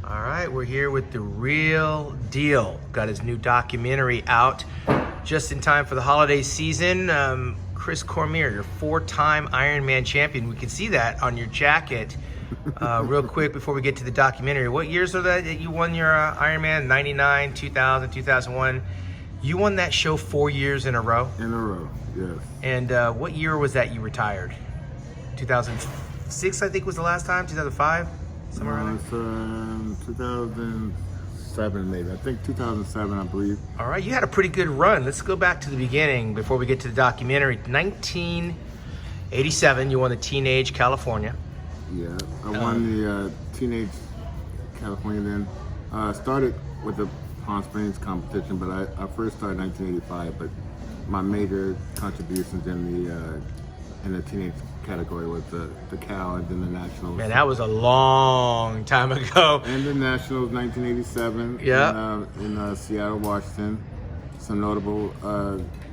All right, we're here with The Real Deal. Got his new documentary out just in time for the holiday season. Chris Cormier, your 4-time Ironman champion. We can see that on your jacket. Real quick before we get to the documentary, what years are that you won your Ironman? 99, 2000, 2001. You won that show 4 years in a row? In a row, yes. And what year was that you retired? 2006, I think, was the last time? 2005? Somewhere around there? 2007 maybe. I think 2007, I believe. All right, you had a pretty good run. Let's go back to the beginning before we get to the documentary. 1987, you won the Teenage California. Yeah, I won the Teenage California then. Started with the Palm Springs competition, but I first started in 1985, but my major contributions in the teenage category was the Cal and then the Nationals. Man, that was a long time ago. And the Nationals, 1987. Yeah. In Seattle, Washington. Some notable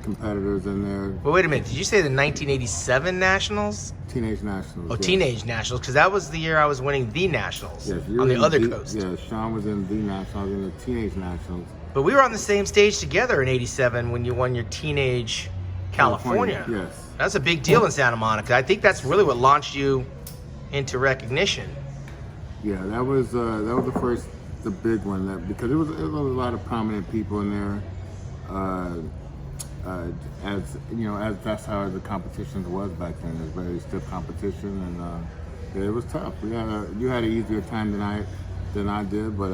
competitors in there. Well, wait a minute. Did you say the 1987 Nationals? Teenage Nationals. Oh, yes. Teenage Nationals, because that was the year I was winning the Nationals. Yes, on the other coast. Yeah, Sean was in the Nationals, in the Teenage Nationals. But we were on the same stage together in '87 when you won your Teenage California. Yes. That's a big deal in Santa Monica. I think that's really what launched you into recognition. Yeah, that was the first, the big one, because it was a lot of prominent people in there. As you know, as that's how the competition was back then. It was very stiff competition, and it was tough. You had an easier time than I did, but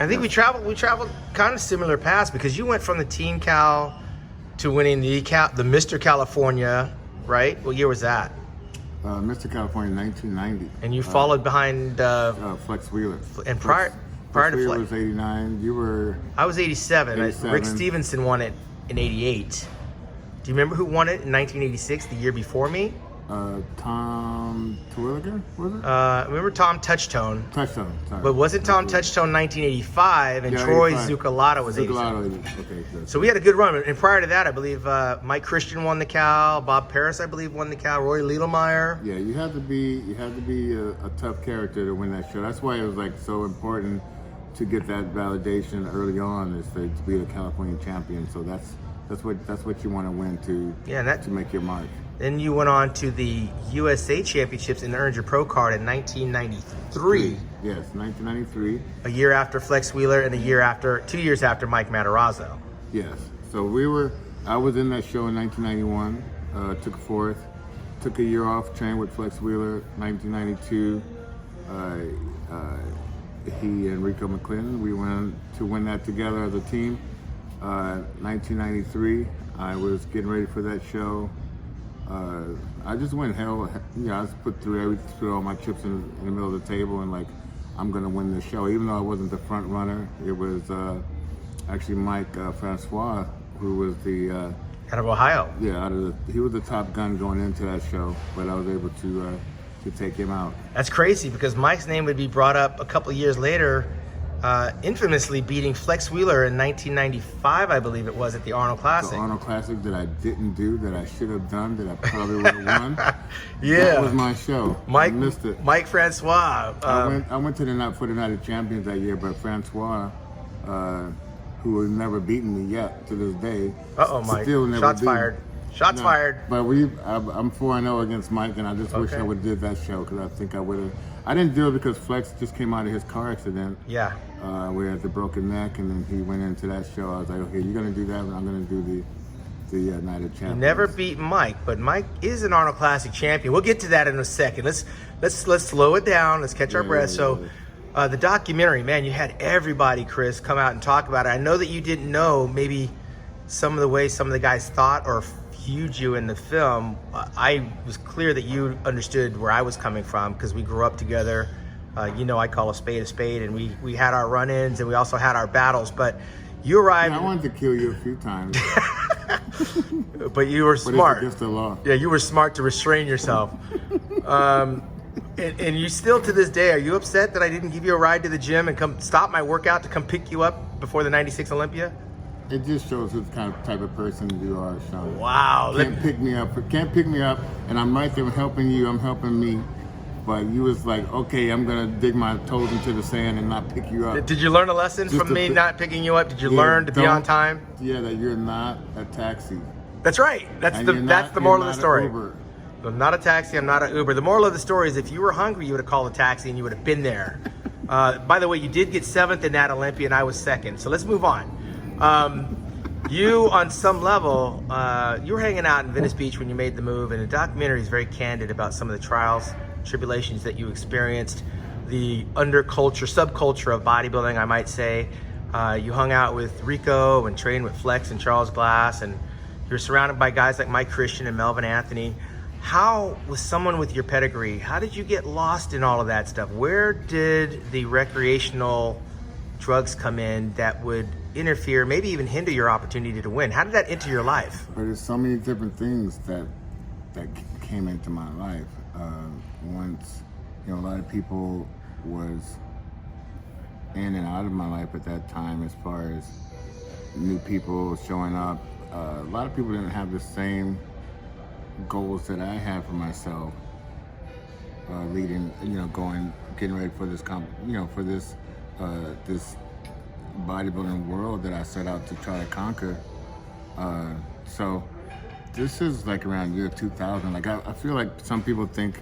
I think we traveled kind of similar paths, because you went from the Teen Cal to winning the Mr. California, right? What year was that? Mr. California, 1990. And you followed behind Flex Wheeler. And prior to Flex was 89. You were. I was 87. 87. Rick Stevenson won it in 88. Do you remember who won it in 1986, the year before me? Tom Terwilliger, was it? Remember Tom Touchtone? Touchtone, sorry. But wasn't Tom Touchtone 1985, and Yeah, Troy 85. Zuccolata was 87? Okay, good. So we had a good run. And prior to that, I believe Mike Christian won the Cal, Bob Paris, I believe, won the Cal, Roy Liedlmeyer. Yeah, you had to be a tough character to win that show. That's why it was like so important to get that validation early on, is to be a California champion. So that's what you want to win to make your mark. Then you went on to the USA Championships and earned your pro card in 1993. Yes, 1993. A year after Flex Wheeler and 2 years after Mike Matarazzo. Yes. So I was in that show in 1991, took fourth, took a year off, trained with Flex Wheeler. 1992, he and Rico McClinton, we went to win that together as a team. 1993, I was getting ready for that show. I just went I just threw all my chips in the middle of the table, and I'm gonna win this show. Even though I wasn't the front runner, it was actually Mike Francois, who was the out of Ohio. Yeah, he was the top gun going into that show, but I was able to take him out. That's crazy, because Mike's name would be brought up a couple of years later, infamously beating Flex Wheeler in 1995, I believe it was, at the Arnold Classic. The Arnold Classic that I didn't do, that I should have done, that I probably would have won. Yeah. That was my show. I missed it. Mike Francois. I went to the Night of Champions that year, but Francois, who has never beaten me yet to this day. Mike. Still never Shots fired. Shots fired. But I'm 4-0 against Mike, and I just wish I would have did that show, because I think I would have. I didn't do it because Flex just came out of his car accident. Yeah. Where he had the broken neck, and then he went into that show. I was like, okay, you're gonna do that, and I'm gonna do the Night of Champions. You never beat Mike, but Mike is an Arnold Classic champion. We'll get to that in a second. Let's slow it down. Let's catch our breath. The documentary, man, you had everybody, Chris, come out and talk about it. I know that you didn't know maybe some of the way some of the guys thought or viewed you in the film. I was clear that you understood where I was coming from, because we grew up together. You know, I call a spade, and we had our run-ins and we also had our battles. But you arrived. Yeah, I wanted to kill you a few times. But you were smart. But it's against the law. Yeah, you were smart to restrain yourself. And you still, to this day, are you upset that I didn't give you a ride to the gym and come stop my workout to come pick you up before the '96 Olympia? It just shows what kind of type of person you are, Sean. Wow. Can't pick me up, and I'm right there helping you. I'm helping me. But you was like, okay, I'm gonna dig my toes into the sand and not pick you up. Did you learn a lesson from me not picking you up? Did you learn to be on time? Yeah, that you're not a taxi. That's right. That's the moral of the story. I'm not a taxi. I'm not an Uber. The moral of the story is if you were hungry, you would have called a taxi and you would have been there. By the way, you did get 7th in that Olympia and I was 2nd. So let's move on. You, on some level, you were hanging out in Venice Beach when you made the move, and the documentary is very candid about some of the trials, tribulations that you experienced, the subculture of bodybuilding, I might say. You hung out with Rico and trained with Flex and Charles Glass, and you're surrounded by guys like Mike Christian and Melvin Anthony. How, with someone with your pedigree, how did you get lost in all of that stuff? Where did the recreational drugs come in that would interfere, maybe even hinder your opportunity to win? How did that enter your life? But there's so many different things that came into my life. Once, a lot of people was in and out of my life at that time as far as new people showing up. A lot of people didn't have the same goals that I had for myself, getting ready for this, this bodybuilding world that I set out to try to conquer. So this is like around year 2000. Like I feel like some people think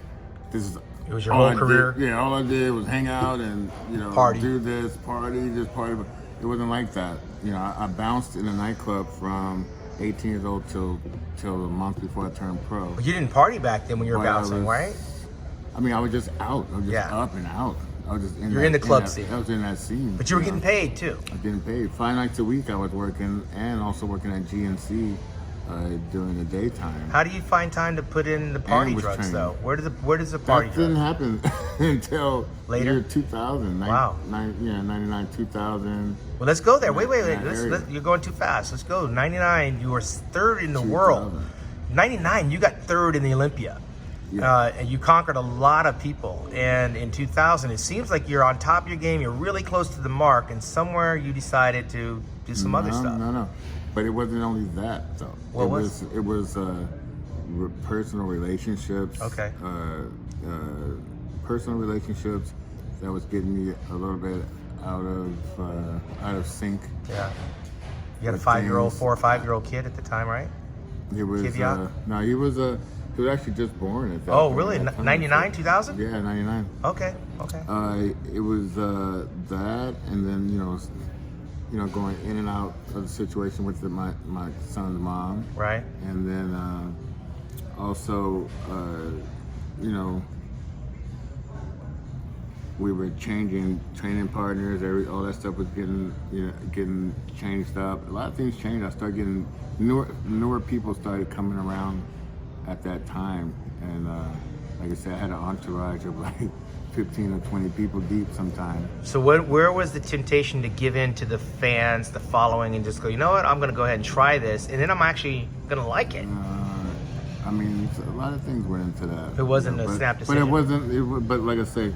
this is it was your whole career. Yeah, all I did was hang out and party. do this party. But it wasn't like that. I bounced in a nightclub from 18 years old till a month before I turned pro. Well, you didn't party back then when you were bouncing, right? I mean, I was just out. I was just up and out. I was just in the club scene. I was in that scene. But you were getting paid too. I was getting paid 5 nights a week. I was working and also working at GNC during the daytime. How do you find time to put in the party drugs though? Where does the party? That didn't happen until later. Year 2000. Wow. 99, 2000. Well, let's go there. Wait. You're going too fast. Let's go. 99. You were 3rd in the world. 99. You got 3rd in the Olympia. Yeah. And you conquered a lot of people. And in 2000, it seems like you're on top of your game. You're really close to the mark. And somewhere you decided to do some other stuff. No. But it wasn't only that, though. What It was personal relationships. Okay. Personal relationships that was getting me a little bit out of sync. Yeah. You had a 4 or 5-year-old kid at the time, right? He was. No, he was actually just born at that. Oh, really? 99, 2000? Yeah, 99. Okay. It was that, and then going in and out of the situation with my son's mom. Right. And then also, we were changing training partners. All that stuff was getting changed up. A lot of things changed. I started getting newer people started coming around at that time, and like I said, I had an entourage of like 15 or 20 people deep sometimes. So where was the temptation to give in to the fans, the following, and just go, you know what, I'm going to go ahead and try this, and then I'm actually going to like it? I mean, a lot of things went into that. It wasn't a snap decision. But it wasn't. But like I say,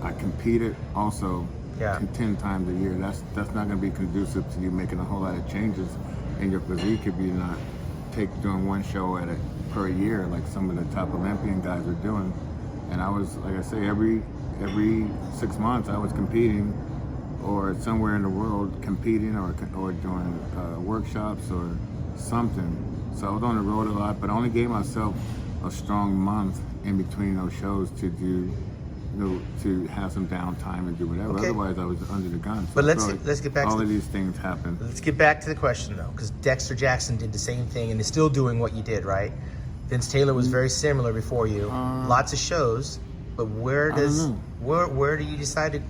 I competed also 10 times a year. That's not going to be conducive to you making a whole lot of changes in your physique if you're not doing one show per year like some of the top Olympian guys are doing. And I was, like I say, every 6 months I was competing or somewhere in the world competing or doing workshops or something. So I was on the road a lot, but I only gave myself a strong month in between those shows to do, to have some downtime and do whatever. Okay. Otherwise, I was under the gun. So but let's get back all to of these things happen. Let's get back to the question though, because Dexter Jackson did the same thing and is still doing what you did, right? Vince Taylor was very similar before you. Lots of shows, but where do you decide to?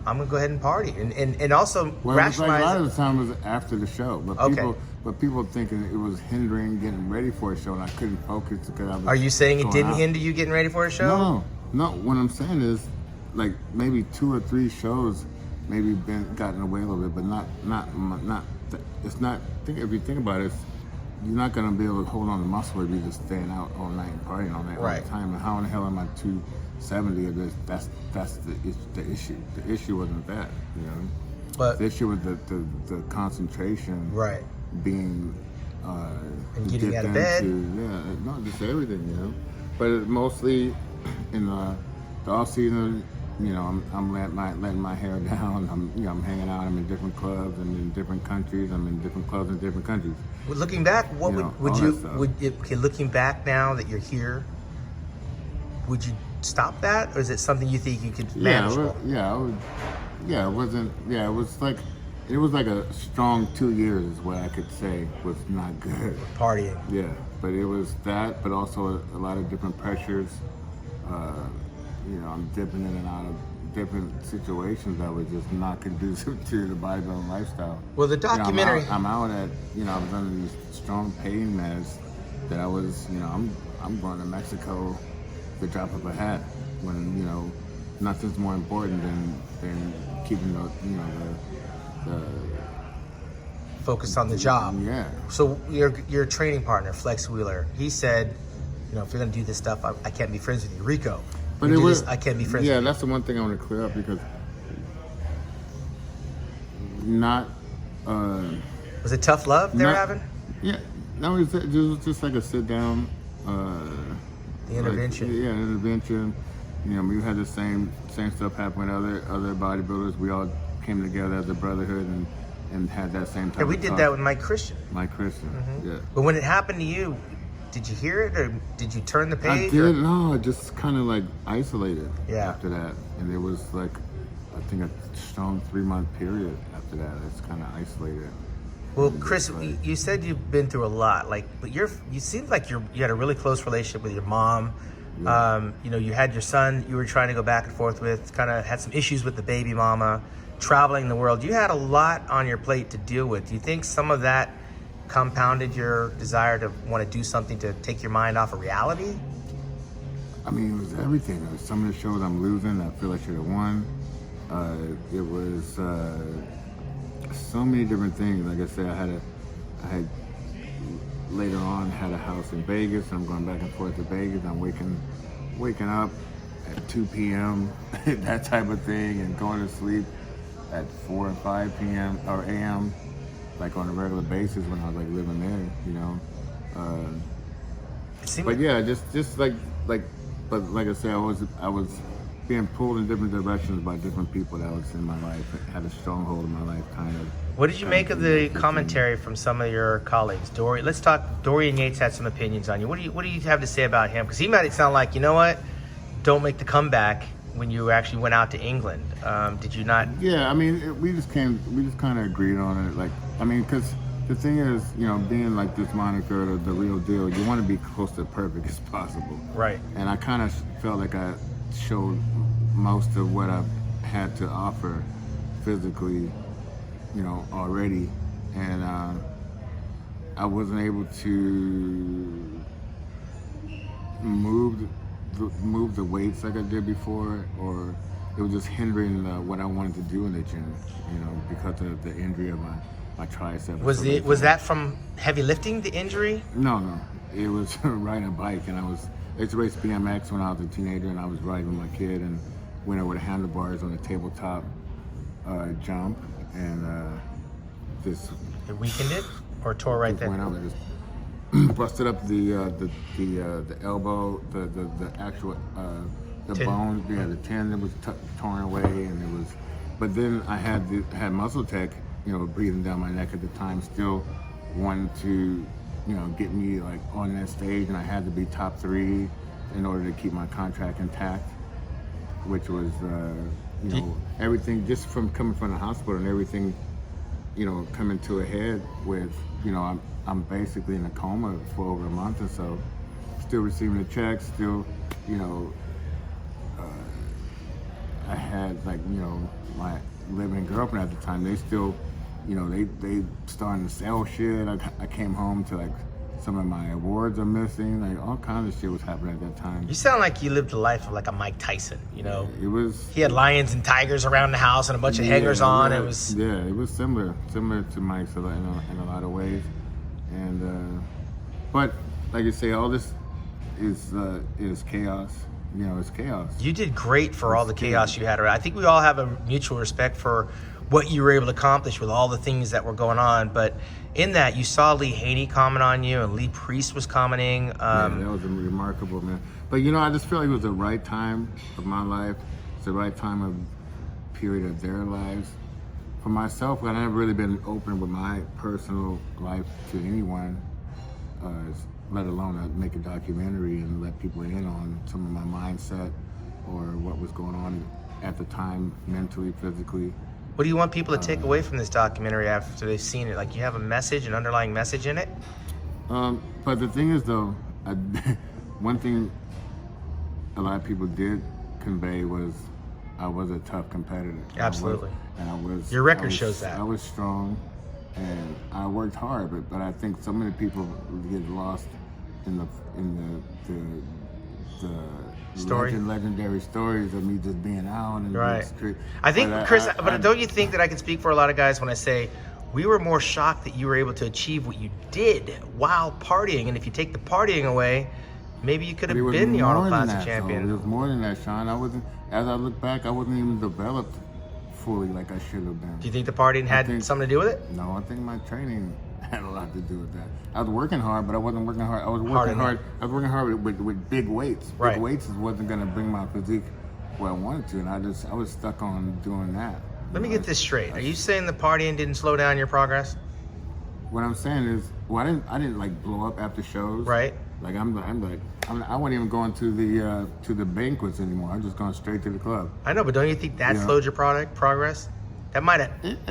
I'm gonna go ahead and party and also rationalize. A lot of the time it was after the show, but people thinking it was hindering getting ready for a show, and I couldn't focus because I was. Are you saying it didn't hinder you getting ready for a show? No, what I'm saying is, like maybe 2 or 3 shows, maybe gotten away a little bit, but not. It's not. If you think about it, you're not gonna be able to hold on to muscle if you're just staying out all night and partying all night all the time. And how in the hell am I 270 of this? That's the issue. The issue wasn't that, you know. But the issue was the concentration. Right. Being. And getting out of bed. Not just everything, you know. But mostly in the off season, you know, I'm letting my hair down. I'm hanging out. I'm in different clubs. I'm in different countries. I'm in different clubs in different countries. Well, looking back, what okay, looking back now that you're here, would you stop that, or is it something you think you could manage? I would. Yeah, it wasn't. Yeah, it was like a strong 2 years is what I could say was not good. Partying. Yeah, but it was that, but also a lot of different pressures. You know, I'm dipping in and out of different situations that were just not conducive to the bodybuilding lifestyle. Well, the documentary. You know, I'm out at, you know, I was under these strong pain meds that I was, you know, I'm going to Mexico the drop of a hat when, you know, nothing's more important than keeping the focus on the job. Yeah. So your training partner, Flex Wheeler, he said, you know, if you're gonna do this stuff, I can't be friends with you, Rico. But I can't be friends. Yeah, with you. that's the one thing I want to clear up because not. Was it tough love they were having? Yeah, no, it was just like a sit down. The intervention. Like, yeah, intervention. You know, we had the same stuff happen with other bodybuilders. We all came together as a brotherhood and had that same type Yeah, we of did talk. that with Mike Christian. Yeah. But when it happened to you, did you hear it, or did you turn the page? I did. No, I just kind of like isolated after that, and it was like, I think a strong 3-month period after that. It's kind of isolated. Well, Chris, you said you've been through a lot, but you seem like you had a really close relationship with your mom. Yeah. You know, you had your son you were trying to go back and forth with, kind of had some issues with the baby mama, traveling the world. You had a lot on your plate to deal with. Do you think some of that compounded your desire to want to do something to take your mind off of reality? I mean, it was everything. Some of the shows I'm losing, I feel I should have won. It was so many different things. Like I said, I had later on had a house in Vegas. I'm going back and forth to Vegas. I'm waking up at 2 p.m. that type of thing, and going to sleep at 4 or 5 p.m. or a.m. like on a regular basis when I was like living there, you know. But yeah, just like, but like I said, I was being pulled in different directions by different people that was in my life, had a stronghold in my life, kind of. What did you make of the commentary from some of your colleagues? Let's talk. Dorian Yates had some opinions on you. What do you have to say about him? Because he made it sound like, you know what, don't make the comeback when you actually went out to England. Did you not? Yeah, I mean, we just kind of agreed on it. Like, I mean, because the thing is, you know, being like this moniker, the real deal, you want to be close to perfect as possible. Right. And I kind of felt like I showed most of what I've had to offer physically, you know, already. And I wasn't able to move the weights like I did before, or it was just hindering what I wanted to do in the gym, you know, because of the injury of my tricep. Was that from heavy lifting, the injury? No, it was riding a bike, and I used to race BMX when I was a teenager, and I was riding with my kid and went over the handlebars on a tabletop jump, and just it weakened it or tore right there. Went out and just busted up the elbow, the actual the bone, yeah, the tendon was torn away, and it was. But then I had Muscle Tech, you know, breathing down my neck at the time, still wanting to, you know, get me like on that stage, and I had to be top 3 in order to keep my contract intact, which was, you know, everything just from coming from the hospital and everything, you know, coming to a head with, you know, I'm basically in a coma for over a month or so, still receiving the checks, still, you know, I had like, you know, my living girlfriend at the time, they still, you know, they starting to sell shit. I came home to like Some of my awards are missing. Like all kinds of shit was happening at that time. You sound like you lived the life of like a Mike Tyson, you know? It was. He had lions and tigers around the house and a bunch of hangers on. It was. Yeah, it was similar to Mike's in a lot of ways. And but like you say, all this is chaos. You know, it's chaos. You did great for all the chaos you had. I think we all have a mutual respect for what you were able to accomplish with all the things that were going on. But in that, you saw Lee Haney comment on you, and Lee Priest was commenting. Yeah, that was remarkable, man. But you know, I just feel like it was the right time of my life. It's the right time of period of their lives. For myself, I've never really been open with my personal life to anyone, let alone make a documentary and let people in on some of my mindset or what was going on at the time, mentally, physically. What do you want people to take away from this documentary after they've seen it? Like, you have a message, an underlying message in it? But the thing is, though, one thing a lot of people did convey was I was a tough competitor. Absolutely. Your record shows that. I was strong, and I worked hard, but I think so many people get lost in the legendary stories of me just being out and right. Street. I think, Chris, but don't you think that I can speak for a lot of guys when I say we were more shocked that you were able to achieve what you did while partying? And if you take the partying away, maybe you could have been the Arnold Classic champion. It was more than that, Sean. As I look back, I wasn't even developed fully like I should have been. Do you think the partying had something to do with it? No, I think my training had a lot to do with that. I was working hard, but I wasn't working hard. I was working hard with big weights. Right. Big weights wasn't going to bring my physique where I wanted to, and I was stuck on doing that. Let me get this straight. Are you saying the partying didn't slow down your progress? What I'm saying is, I didn't like blow up after shows. Right. Like I wasn't even going to the banquets anymore. I'm just going straight to the club. I know, but don't you think that slowed your progress? That might have,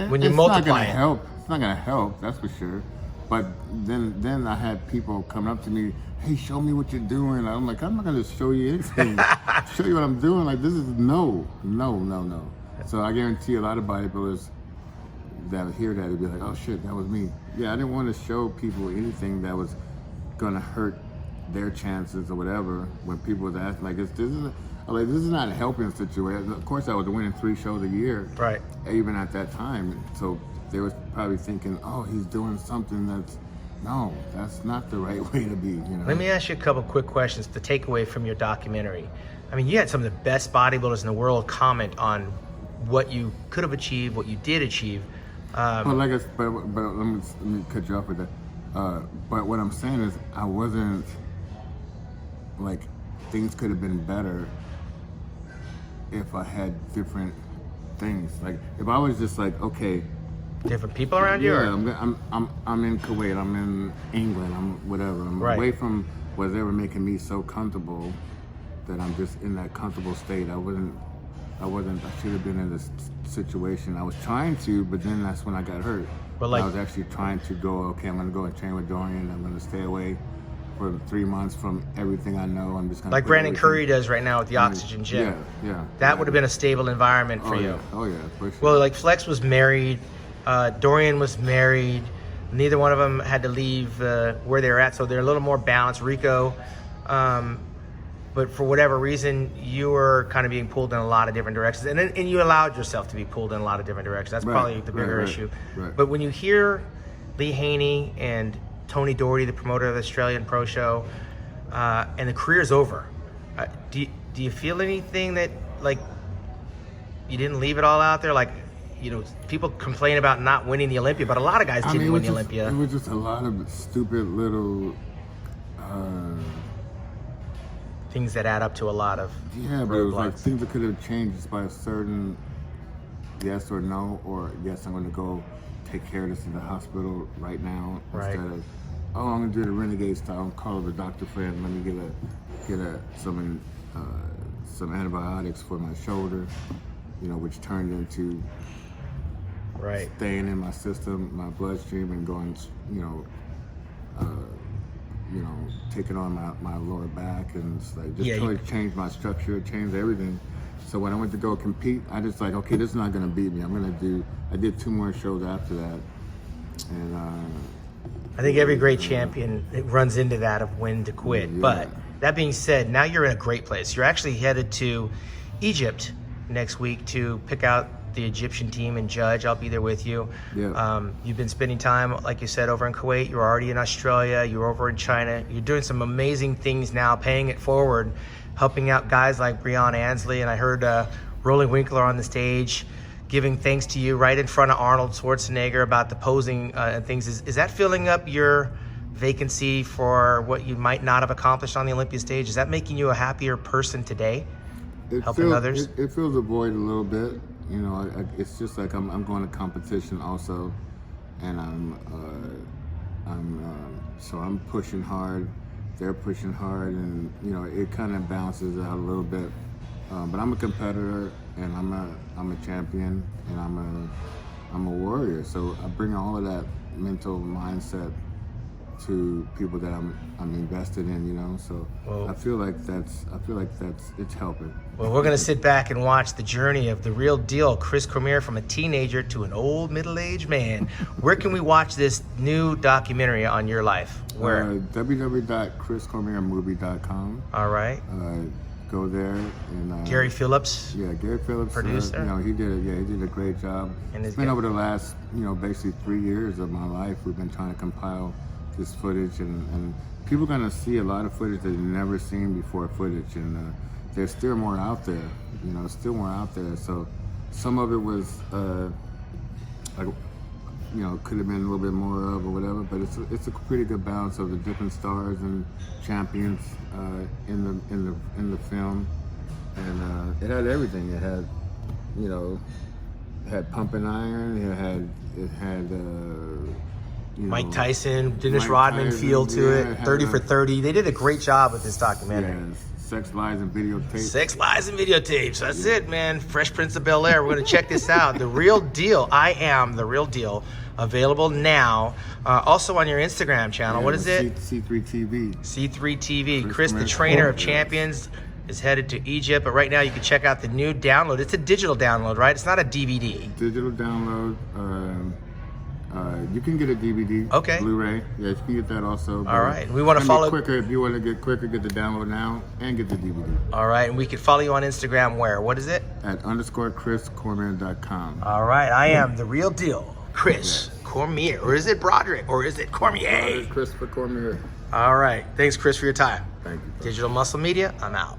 when you It's multiply not gonna help. It's not gonna help. That's for sure. But then I had people come up to me, hey, show me what you're doing. I'm like, I'm not gonna show you anything. Show you what I'm doing. Like, this is no. So I guarantee a lot of bodybuilders that hear that would be like, oh shit, that was me. Yeah, I didn't want to show people anything that was gonna hurt their chances or whatever. When people was asking, like, this is not a helping situation. Of course, I was winning 3 shows a year, right? Even at that time, so they was probably thinking, oh, he's doing something that's not the right way to be. You know. Let me ask you a couple quick questions to take away from your documentary. I mean, you had some of the best bodybuilders in the world comment on what you could have achieved, what you did achieve. But let me cut you off with that. But what I'm saying is, I wasn't like, things could have been better if I had different things. Like, if I was just like, okay, different people around you. Yeah, I'm in Kuwait. I'm in England. I'm whatever. I'm away from whatever making me so comfortable that I'm just in that comfortable state. I should have been in this situation. I was trying to, but then that's when I got hurt. But I was actually trying to go, okay, I'm gonna go and train with Dorian. I'm gonna stay away for 3 months from everything I know. I'm just gonna like Brandon Curry does right now with the Oxygen Gym. Yeah. That would have been a stable environment for you. Oh yeah, for sure. Well, like Flex was married, Dorian was married. Neither one of them had to leave where they were at, so they're a little more balanced. Rico, but for whatever reason, you were kind of being pulled in a lot of different directions, and you allowed yourself to be pulled in a lot of different directions. That's probably the bigger issue. Right. But when you hear Lee Haney and Tony Doherty, the promoter of the Australian Pro Show, and the career's over, do you feel anything that, like, you didn't leave it all out there? Like, you know, people complain about not winning the Olympia, but a lot of guys didn't win the Olympia. It was just a lot of stupid little things that add up to a lot of but it was like things that could have changed just by a certain yes or no, or yes, I'm going to go take care of this in the hospital right now, instead of, oh, I'm going to do the renegade style and call the doctor friend, let me get some antibiotics for my shoulder, you know, which turned into staying in my system, my bloodstream, and going, taking on my lower back, and it's like just totally changed my structure, changed everything. So when I went to go compete, I just like, okay, this is not gonna beat me. I did 2 more shows after that, and I think every great champion runs into that of when to quit. Yeah. But that being said, now you're in a great place. You're actually headed to Egypt next week to pick out the Egyptian team and judge. I'll be there with you. Yeah. You've been spending time, like you said, over in Kuwait. You're already in Australia. You're over in China. You're doing some amazing things now, paying it forward, helping out guys like Breon Ansley. And I heard Rolling Winkler on the stage giving thanks to you right in front of Arnold Schwarzenegger about the posing and things. Is that filling up your vacancy for what you might not have accomplished on the Olympia stage? Is that making you a happier person today, helping others? It fills the void a little bit. You know, it's just like I'm going to competition also, and so I'm pushing hard. They're pushing hard, and you know, it kind of balances out a little bit. But I'm a competitor, and I'm a champion, and I'm a warrior. So I bring all of that mental mindset to people that I'm invested in, you know. So I feel like it's helping. Well, we're gonna sit back and watch the journey of the real deal, Chris Cormier, from a teenager to an old middle-aged man. Where can we watch this new documentary on your life? Where? www.chriscormiermovie.com. All right. Go there and Gary Phillips. Yeah, Gary Phillips. Producer. You know, he did a great job. And it's been over the last, you know, basically 3 years of my life. We've been trying to compile this footage, and people are gonna see a lot of footage that they've never seen before footage, and there's still more out there. You know, still more out there. So some of it was like, you know, could have been a little bit more of or whatever, but it's a pretty good balance of the different stars and champions in the film, and it had everything. It had, you know, it had pumping iron. It had you know, Mike Tyson, Dennis Mike Rodman Tyson, feel to yeah, it. 30 for 30. They did a great job with this documentary. Yeah, sex, lies, and videotapes. Sex, lies, and videotapes. That's it, man. Fresh Prince of Bel-Air. We're going to check this out. The Real Deal. I Am the Real Deal. Available now. Also on your Instagram channel. Yeah, what is it? C3 TV. C3 TV. Chris, the trainer of champions, is headed to Egypt. But right now you can check out the new download. It's a digital download, right? It's not a DVD. Digital download. You can get a DVD, okay, Blu-ray. Yeah, you can get that also. All right, we want to follow quicker. If you want to get quicker, get the download now and get the DVD. All right, and we can follow you on Instagram. Where? What is it? At _ChrisCormier.com. All right, I am the real deal, Chris Cormier, or is it Broderick, or is it Cormier? Christopher Cormier. All right, thanks, Chris, for your time. Thank you. Digital Muscle Media. I'm out.